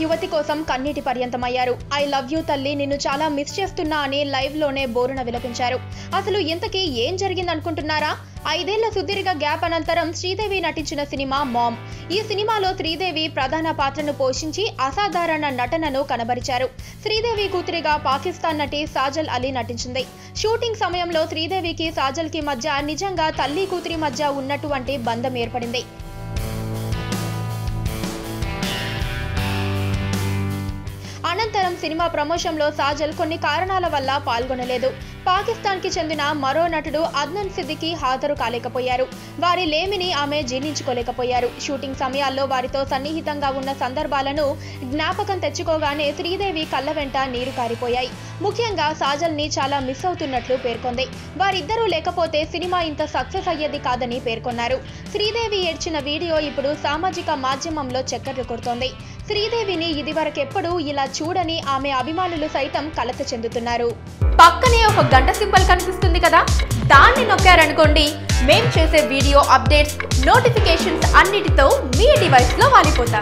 యువతి కోసం కన్నీటి పర్యంతమయ్యారు. ఐ లవ్ యూ తల్లి, నిన్ను చాలా మిస్ చేస్తున్నా అని లైవ్ లోనే బోరున విలపించారు. అసలు ఇంతకీ ఏం జరిగిందనుకుంటున్నారా? 5 ఏళ్ల సుదీర్ఘ గ్యాప్ అనంతరం శ్రీదేవి నటించిన సినిమా మామ్. ఈ సినిమాలో శ్రీదేవి ప్రధాన పాత్రను పోషించి అసాధారణ నటనను కనబరిచారు. శ్రీదేవి కూతురిగా పాకిస్తాన్ నటి సాజల్ అలీ నటించింది. షూటింగ్ సమయంలో శ్రీదేవికి సాజల్ కి మధ్య నిజంగా తల్లి కూతురి మధ్య ఉన్నటువంటి బంధం ఏర్పడింది. అనంతరం సినిమా ప్రమోషన్లో సాజల్ కొన్ని కారణాల వల్ల పాల్గొనలేదు. పాకిస్తాన్కి చెందిన మరో నటుడు అద్నాన్ సిద్దికీ హాజరు కాలేకపోయారు. వారి లేమిని ఆమె జీర్ణించుకోలేకపోయారు. షూటింగ్ సమయాల్లో వారితో సన్నిహితంగా ఉన్న సందర్భాలను జ్ఞాపకం తెచ్చుకోగానే శ్రీదేవి కళ్ళ వెంట నీరు కారిపోయాయి. ముఖ్యంగా సాజల్ని చాలా మిస్ అవుతున్నట్లు పేర్కొంది. వారిద్దరూ లేకపోతే సినిమా ఇంత సక్సెస్ అయ్యేది కాదని పేర్కొన్నారు. శ్రీదేవి ఏడ్చిన వీడియో ఇప్పుడు సామాజిక మాధ్యమంలో చక్కర్లు కొడుతోంది. శ్రీదేవిని ఇదివరకెప్పుడూ ఇలా చూడని ఆమె అభిమానులు సైతం కలత చెందుతున్నారు. పక్కనే ఒక గంట సింబల్ కనిపిస్తుంది కదా, దాన్ని నొక్కారనుకోండి, మేం చేసే వీడియో అప్డేట్స్, నోటిఫికేషన్స్ అన్నిటితో మీ డివైస్లో వాలిపోతాం.